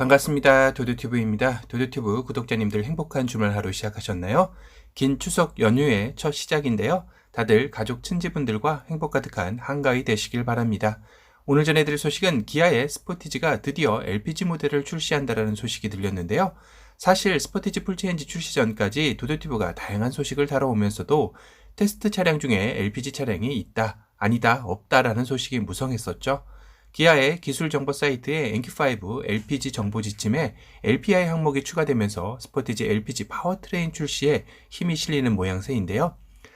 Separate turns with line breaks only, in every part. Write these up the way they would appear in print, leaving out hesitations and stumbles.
반갑습니다. 도도튜브입니다. 도도튜브 구독자님들 행복한 주말 하루 시작하셨나요? 긴 추석 연휴의 첫 시작인데요. 다들 가족 친지분들과 행복 가득한 한가위 되시길 바랍니다. 오늘 전해드릴 소식은 기아의 스포티지가 드디어 LPG 모델을 출시한다는 소식이 들렸는데요. 사실 스포티지 풀체인지 출시 전까지 도도튜브가 다양한 소식을 다뤄오면서도 테스트 차량 중에 LPG 차량이 있다, 아니다, 없다라는 소식이 무성했었죠. 기아의 기술 정보 사이트에 NQ5 LPG 정보 지침에 LPI 항목이 추가되면서 스포티지 LPG 파워트레인 출시에 힘이 실리는 모양새인데요.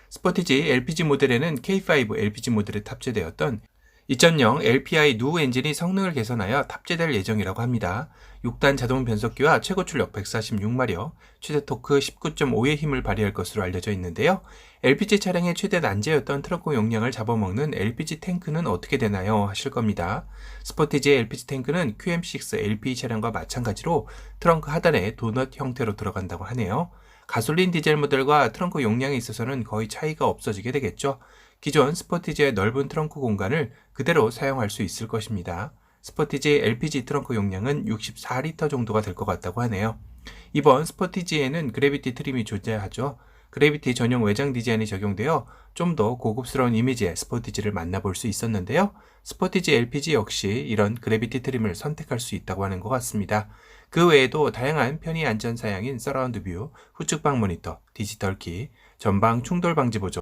스포티지 LPG 모델에는 K5 LPG 모델에 탑재되었던 2.0 LPI 누 엔진이 성능을 개선하여 탑재될 예정이라고 합니다. 6단 자동 변속기와 최고 출력 146마력, 최대 토크 19.5의 힘을 발휘할 것으로 알려져 있는데요. LPG 차량의 최대 난제였던 트렁크 용량을 잡아먹는 LPG 탱크는 어떻게 되나요? 하실 겁니다. 스포티지의 LPG 탱크는 QM6 LPE 차량과 마찬가지로 트렁크 하단에 도넛 형태로 들어간다고 하네요. 가솔린 디젤 모델과 트렁크 용량에 있어서는 거의 차이가 없어지게 되겠죠. 기존 스포티지의 넓은 트렁크 공간을 그대로 사용할 수 있을 것입니다. 스포티지 LPG 트렁크 용량은 64리터 정도가 될 것 같다고 하네요. 이번 스포티지에는 그래비티 트림이 존재하죠. 그래비티 전용 외장 디자인이 적용되어 좀 더 고급스러운 이미지의 스포티지를 만나볼 수 있었는데요. 스포티지 LPG 역시 이런 그래비티 트림을 선택할 수 있다고 하는 것 같습니다. 그 외에도 다양한 편의 안전 사양인 서라운드 뷰, 후측방 모니터, 디지털 키, 전방 충돌 방지 보조,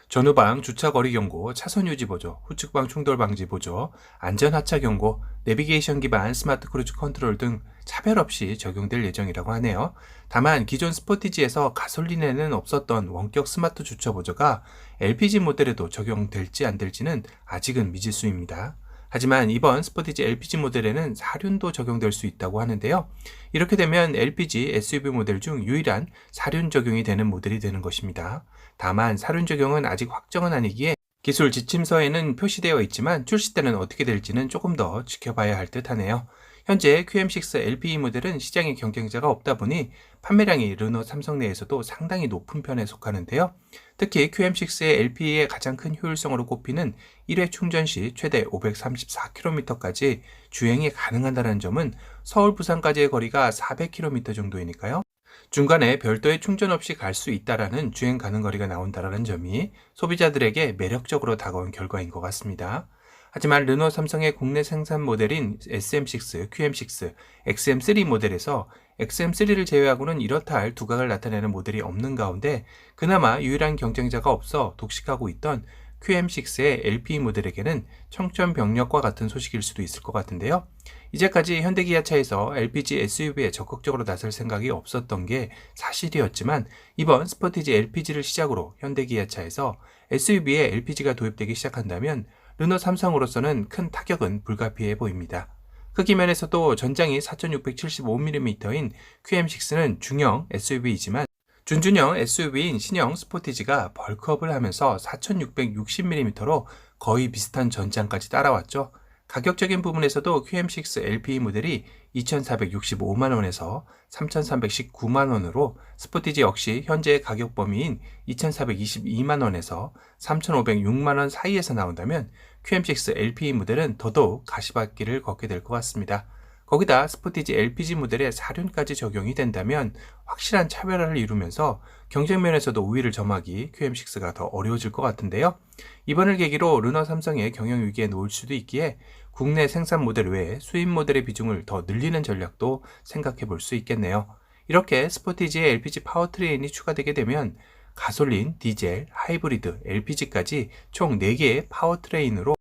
전후방 주차 거리 경고, 차선 유지 보조, 후측방 충돌 방지 보조, 안전 하차 경고, 내비게이션 기반 스마트 크루즈 컨트롤 등 차별 없이 적용될 예정이라고 하네요. 다만 기존 스포티지에서 가솔린에는 없었던 원격 스마트 주차 보조가 LPG 모델에도 적용될지 안 될지는 아직은 미지수입니다. 하지만 이번 스포티지 LPG 모델에는 사륜도 적용될 수 있다고 하는데요. 이렇게 되면 LPG SUV 모델 중 유일한 사륜 적용이 되는 모델이 되는 것입니다. 다만 사륜 적용은 아직 확정은 아니기에 기술 지침서에는 표시되어 있지만 출시 때는 어떻게 될지는 조금 더 지켜봐야 할 듯 하네요. 현재 QM6 LPE 모델은 시장에 경쟁자가 없다 보니 판매량이 르노 삼성 내에서도 상당히 높은 편에 속하는데요. 특히 QM6의 LPE의 가장 큰 효율성으로 꼽히는 1회 충전 시 최대 534km까지 주행이 가능하다는 점은 서울 부산까지의 거리가 400km 정도이니까요. 중간에 별도의 충전 없이 갈 수 있다라는 주행 가능 거리가 나온다라는 점이 소비자들에게 매력적으로 다가온 결과인 것 같습니다. 하지만 르노 삼성의 국내 생산 모델인 SM6, QM6, XM3 모델에서 XM3를 제외하고는 이렇다 할 두각을 나타내는 모델이 없는 가운데 그나마 유일한 경쟁자가 없어 독식하고 있던 QM6의 LPE 모델에게는 청천벽력과 같은 소식일 수도 있을 것 같은데요. 이제까지 현대기아차에서 LPG SUV에 적극적으로 나설 생각이 없었던 게 사실이었지만 이번 스포티지 LPG를 시작으로 현대기아차에서 SUV에 LPG가 도입되기 시작한다면 르노 삼성으로서는 큰 타격은 불가피해 보입니다. 크기 면에서도 전장이 4675mm인 QM6는 중형 SUV이지만 준준형 SUV인 신형 스포티지가 벌크업을 하면서 4660mm로 거의 비슷한 전장까지 따라왔죠. 가격적인 부분에서도 QM6 LPE 모델이 2,465만원에서 3,319만원으로 스포티지 역시 현재 가격 범위인 2,422만원에서 3,506만원 사이에서 나온다면 QM6 LPE 모델은 더더욱 가시밭길을 걷게 될 것 같습니다. 거기다 스포티지 LPG 모델에 사륜까지 적용이 된다면 확실한 차별화를 이루면서 경쟁 면에서도 우위를 점하기 QM6가 더 어려워질 것 같은데요. 이번을 계기로 르노 삼성의 경영 위기에 놓일 수도 있기에 국내 생산 모델 외에 수입 모델의 비중을 더 늘리는 전략도 생각해 볼 수 있겠네요. 이렇게 스포티지의 LPG 파워트레인이 추가되게 되면 가솔린, 디젤, 하이브리드, LPG까지 총 4개의 파워트레인으로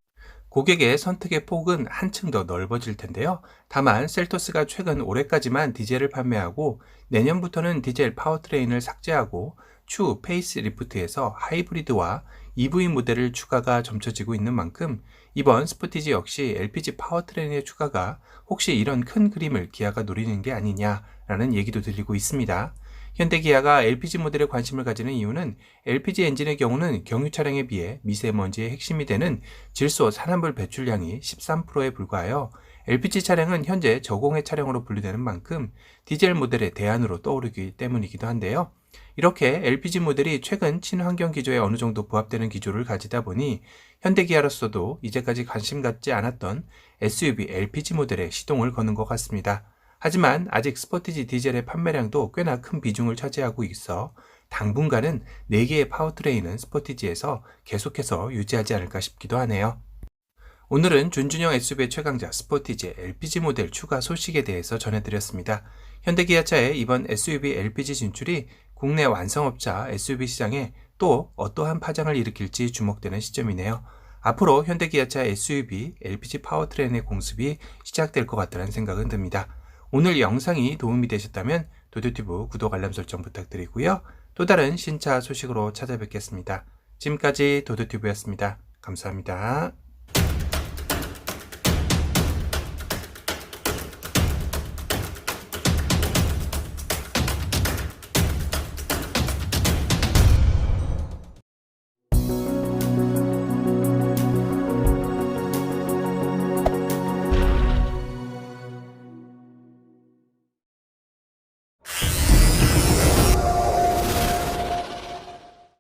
고객의 선택의 폭은 한층 더 넓어질 텐데요. 다만 셀토스가 최근 올해까지만 디젤을 판매하고 내년부터는 디젤 파워트레인을 삭제하고 추후 페이스리프트에서 하이브리드와 EV 모델을 추가가 점쳐지고 있는 만큼 이번 스포티지 역시 LPG 파워트레인의 추가가 혹시 이런 큰 그림을 기아가 노리는 게 아니냐라는 얘기도 들리고 있습니다. 현대기아가 LPG 모델에 관심을 가지는 이유는 LPG 엔진의 경우는 경유 차량에 비해 미세먼지의 핵심이 되는 질소 산화물 배출량이 13%에 불과하여 LPG 차량은 현재 저공해 차량으로 분류되는 만큼 디젤 모델의 대안으로 떠오르기 때문이기도 한데요. 이렇게 LPG 모델이 최근 친환경 기조에 어느 정도 부합되는 기조를 가지다 보니 현대기아로서도 이제까지 관심 갖지 않았던 SUV LPG 모델에 시동을 거는 것 같습니다. 하지만 아직 스포티지 디젤의 판매량도 꽤나 큰 비중을 차지하고 있어 당분간은 4개의 파워트레인은 스포티지에서 계속해서 유지하지 않을까 싶기도 하네요. 오늘은 준준형 SUV의 최강자 스포티지 LPG 모델 추가 소식에 대해서 전해드렸습니다. 현대기아차의 이번 SUV LPG 진출이 국내 완성업자 SUV 시장에 또 어떠한 파장을 일으킬지 주목되는 시점이네요. 앞으로 현대기아차 SUV LPG 파워트레인의 공습이 시작될 것 같다는 생각은 듭니다. 오늘 영상이 도움이 되셨다면 도도튜브 구독 알람 설정 부탁드리고요. 또 다른 신차 소식으로 찾아뵙겠습니다. 지금까지 도도튜브였습니다. 감사합니다.